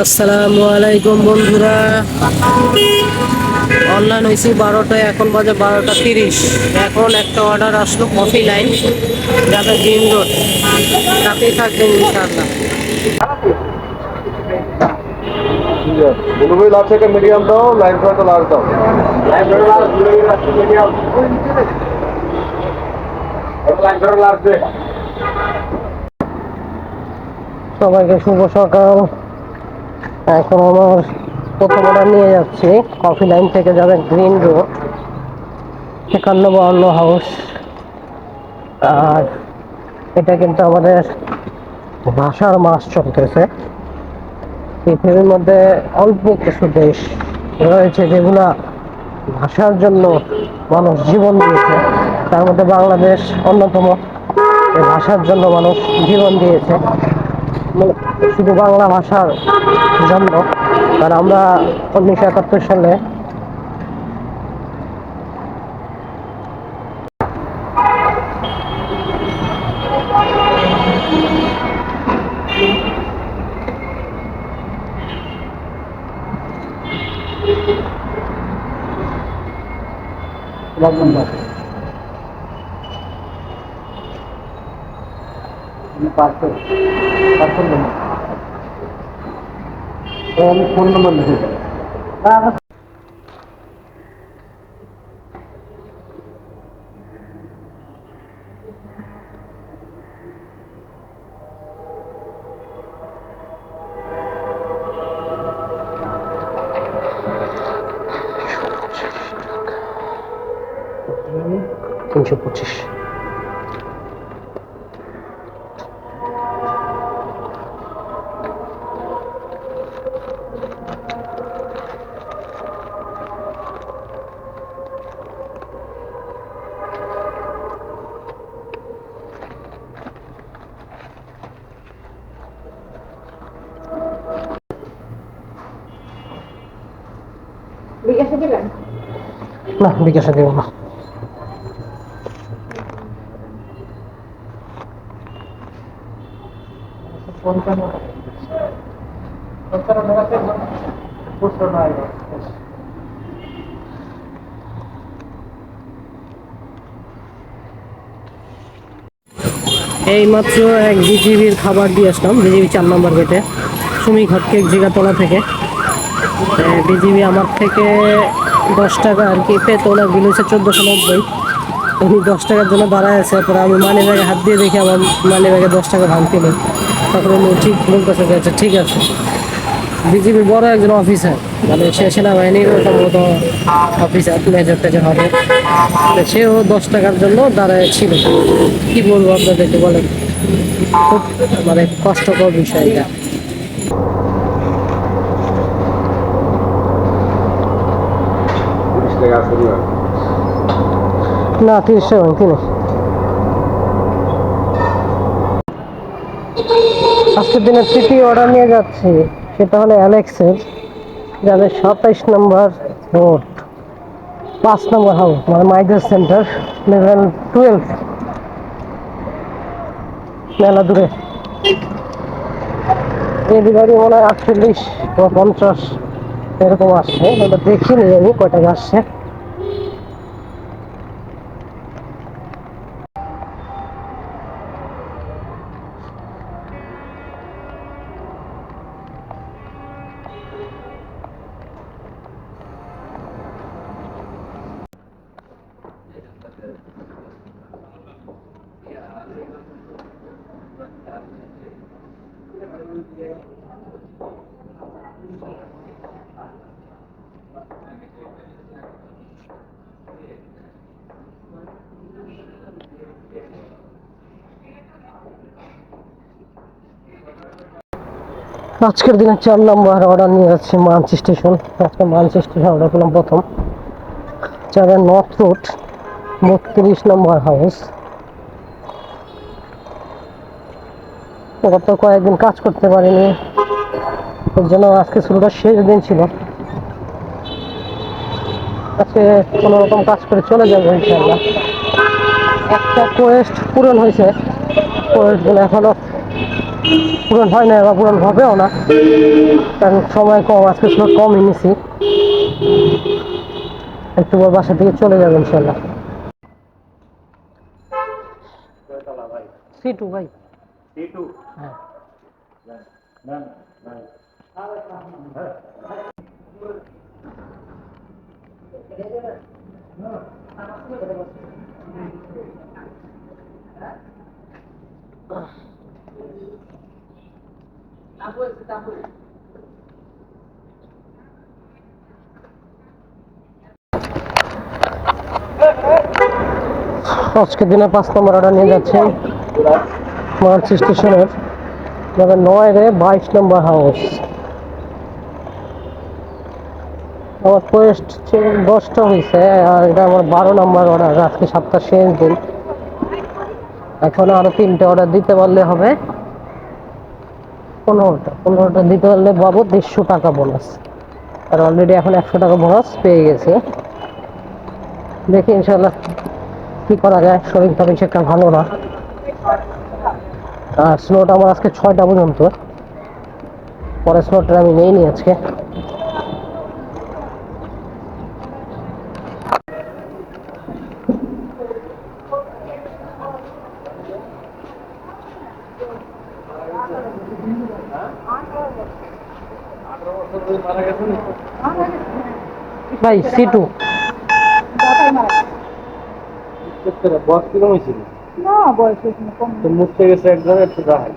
আসসালামু আলাইকুম বন্ধুরা। অনলাইন হয়েছি 12টায়, এখন বাজে 12টা 30। এখন একটা অর্ডার আসলো, কফি লাইন, যাবে গ্রিন রোড। তাতেই থাকবেন ইনশাআল্লাহ। ब्लू भी लार्ज है मीडियम दो लाइन थोड़ा तो लार्ज दो लाइन थोड़ा लार्ज ब्लू भी लार्ज मीडियम लाइन थोड़ा लार्ज दे। সবাইকে শুভ সকাল। এখন আমার প্রথম অর্ডার নিয়ে যাচ্ছি, কফি লাইন থেকে যাবে গ্রিন রোড, 5152 হাউস। আর এটা কিন্তু আমাদের ভাষার মাস চলতেছে। পৃথিবীর মধ্যে অল্প কিছু দেশ রয়েছে যেগুলা ভাষার জন্য মানুষ জীবন দিয়েছে, তার মধ্যে বাংলাদেশ অন্যতম। এই ভাষার জন্য মানুষ জীবন দিয়েছে, শুধু বাংলা ভাষার জন্য। কারণ আমরা 1971 সালে फोन नंबर लिखे $325। বিকাশে দিলেন? না, বিকাশে দেব না। এই মাত্র এক বিজিবির খাবার দিয়ে আসলাম, বিজিবি 4 নম্বর গেটে, সুমি ঘটকেক জিগাতলা থেকে। বিজিবি আমার থেকে 10 টাকা আর কি পেতো না, বিল হচ্ছে 1490। উনি 10 টাকার জন্য দাঁড়ায় আছে, পরে আমি মানি ব্যাগে হাত দিয়ে দেখি আমার মানি ব্যাগে 10 টাকা ভাঙতি নেই। তখন উনি ঠিক বলতেছে যে আচ্ছা ঠিক আছে। বিজিবি বড় একজন অফিসার, মানে সে সেনাবাহিনীর সম্ভবত অফিসার, মেজর টেজর হবে। সেও 10 টাকার জন্য দাঁড়ায় ছিল। কি বলবো আপনাদেরকে বলেন, খুব মানে কষ্টকর বিষয় এটা। না, 30 টাকা ভাঙতি নেই। আজকের দিনের তৃতীয় অর্ডার নিয়ে যাচ্ছি, সেটা হলো অ্যালেক্সের, যাদের 27 নম্বর রোড, 5 নম্বর হাউস, মানে মাইগ্রেট সেন্টার, লেভেল 12, মেলা দূরে। ডেলিভারি মনে হয় 48 বা 50 এরকম আসছে, ওটা দেখিনি আমি কয় টাকা আসছে। আজকের দিনে 4 নম্বর অর্ডার নিয়ে যাচ্ছি মানসি স্টেশন। আজকে মানসি স্টেশন অর্ডার করলাম প্রথম, যাবে নর্থ রোড, 32 নম্বর হাউস। গত কয়েকদিন কাজ করতে পারিনি, এর জন্য আজকে শুরুটা শেষ দিন ছিল। আজকে কোনো রকম কাজ করে চলে যাবো ইনশাআল্লাহ। একটা কোয়েস্ট পূরণ হয়েছে, কোয়েস্টগুলো এখনো পূরণ হয় না বা পূরণ হবেও না, কারণ সময় কম, আজকে স্লট কমই নিছি। একটু পর বাসা থেকে চলে যাবে ইনশাল্লাহ। C2 ভাই। হ্যাঁ। আজকের দিনে 5 নম্বর অর্ডার নিয়ে যাচ্ছে মার্চ স্টেশনের 9-22 নম্বর হাউস। আমার কোয়েস্ট 10টা হয়েছে, আর এটা আমার 12 নম্বর অর্ডার। আজকে 7টা শেষ দিন, এখন আরো 3টে অর্ডার দিতে পারলে হবে 15টা দিতে পারলে পাবো 150 টাকা বোনাস। আর অলরেডি এখন 100 টাকা বোনাস পেয়ে গেছে। দেখি ইনশাল্লাহ কি করা যায়, শরীরটা বেশি একটা ভালো না। আর স্লট আমার আজকে 6টা পর্যন্ত, পরে স্লটটা আমি নেইনি আজকে। ভাই C2 বয়স কিরকম হয়েছিল? না বয়স হয়েছে কম তো মুছতে গেছে একদম, একটু দাঁড়ায়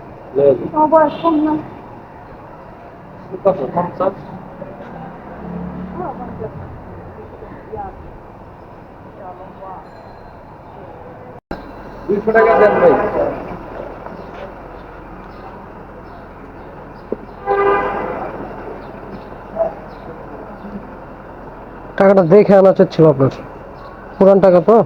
বয়স কম না। কত 50? 200 টাকা দেন ভাই। টাকাটা দেখে আনা চাচ্ছিল আপনার, পুরান টাকা তো।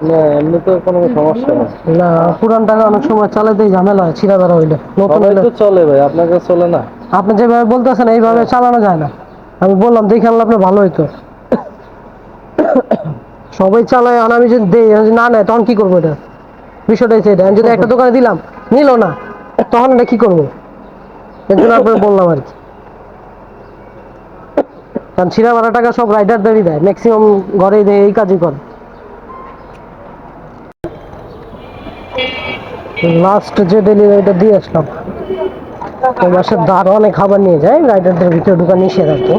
না এমনি তো কোনো সমস্যা নেই। না, পুরান টাকা অনেক সময় চালাতেই ঝামেলা হয়, ছিঁড়া বেড়া হইলে। নতুন সবাই হইলে তো চলে ভাই, আপনার কাছে চলে না? আপনি যেভাবে বলতেছেন এইভাবে চালানো যায় না। আমি বললাম দেখে আনলে আপনার ভালো হইতো। সবাই চালায়, আর আমি যদি দেই, আমি যদি না নেয় তখন কি করবো? এটা বিষয়টা হচ্ছে এটা। আমি যদি একটা দোকানে দিলাম, নিল না, তখন এটা কি করবো? এর জন্য আপনার বললাম আর কি। কারণ ছিঁড়া মারা টাকা সব রাইডারদেরই দেয়, ম্যাক্সিমাম ঘরেই দেয়, এই কাজই করে। লাস্ট যে ডেলিভারিটা দিয়ে আসলাম, ওই বাসার দারোয়ানে খাবার নিয়ে যায়, রাইডারদের ভিতরে ঢুকা নিষেধ আর কি।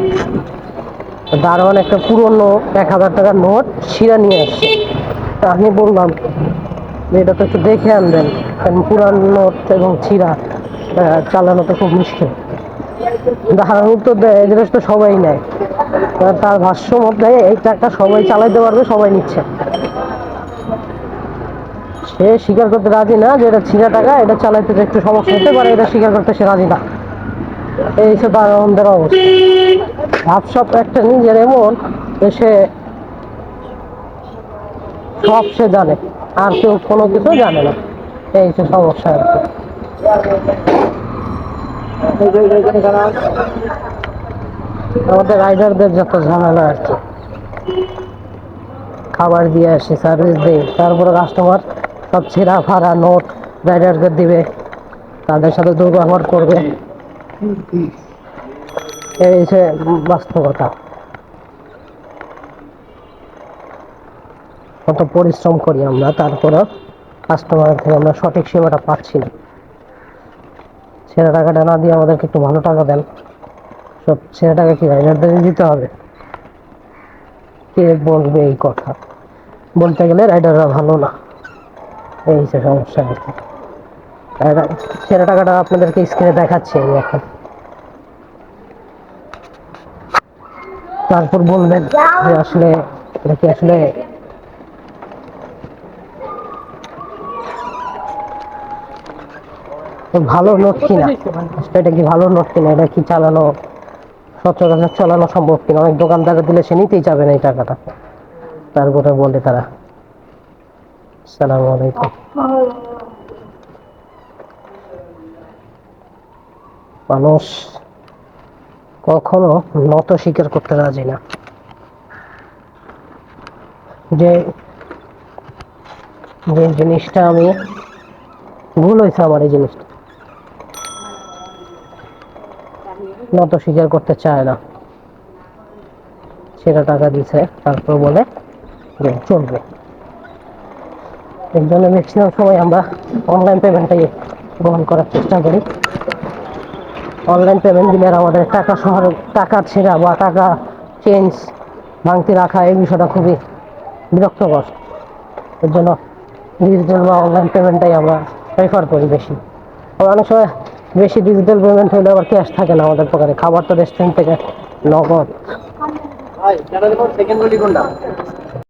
দারোয়ান একটা পুরনো 1000 টাকার নোট ছিঁড়া নিয়ে আসছে। তা আমি বললাম যে এটা তো একটু দেখে আনবেন, কারণ পুরান নোট এবং ছিঁড়া চালানো তো খুব মুশকিল। দারোয়ান উত্তর দেয় এই জিনিস তো সবাই নেয়। তার ভাষ্য মধ্যে এই টাকা সবাই চালাইতে পারবে, সবাই নিচ্ছে। সে স্বীকার করতে রাজি না যে এটা ছিঁড়া টাকা, এটা চালাইতে একটু সমস্যা হতে পারে, এটা স্বীকার করতে সে রাজি না। এই সব দারোয়ানদের অবস্থা। ভাবসাব একটা নিজের এমন যে সে সব সে জানে, আর কেউ কোনো কিছু জানে না। এই যে সমস্যা আর কি। আমাদের রাইডারদের যত ঝামেলা আর কি। খাবার দিয়ে আসি, সার্ভিস দিই, তারপরে কাস্টমার সব ছেঁড়া ফাড়া নোট রাইডারকে দিবে, তাদের সাথে দুর্ব্যবহার করবে। এই যে বাস্তবতা। কত পরিশ্রম করি আমরা, তারপরে কাস্টমারের থেকে আমরা সঠিক সেবাটা পাচ্ছি না। ছেঁড়া টাকাটা না দিয়ে আমাদেরকে একটু ভালো টাকা দেন। সব ছেঁড়া টাকা কি রাইডারদের দিতে হবে? কে বলবে এই কথা? বলতে গেলে রাইডাররা ভালো না, এই যে সমস্যা আর কি। ছেঁড়া টাকাটা আপনাদেরকে স্ক্রিনে দেখাচ্ছি আমি এখন। তারপর বলবেন যে আসলে এটা কি আসলে ভালো নোট কিনা, এটা কি ভালো নোট কিনা, এটা কি চালানো সচরাচর চালানো সম্ভব কিনা। অনেক দোকানদারে দিলে সে নিতেই যাবে না এই টাকাটা। তারপরে বলে তারা আসসালামু আলাইকুম। মানুষ কখনো নত স্বীকার করতে রাজি না, যে যে জিনিসটা আমি ভুল হয়েছে আমার, এই জিনিসটা নত স্বীকার করতে চায় না, সেটা টাকা দিছে তারপর বলে যে চলবে। এর জন্য ম্যাক্সিমাম সময় আমরা অনলাইন পেমেন্টটাই গ্রহণ করার চেষ্টা করি। অনলাইন পেমেন্ট দিলে আর আমাদের টাকা শহর টাকা ছেঁড়া বা টাকা চেঞ্জ ভাঙতি রাখা এই বিষয়টা খুবই বিরক্তকর। এর জন্য ডিজিটাল বা অনলাইন পেমেন্টটাই আমরা প্রেফার করি বেশি। আবার অনেক সময় বেশি ডিজিটাল পেমেন্ট হলে আবার ক্যাশ থাকে না আমাদের পকেটে, খাবার তো রেস্টুরেন্ট থেকে নগদ। ভাই সেকেন্ড গুলি কোনটা?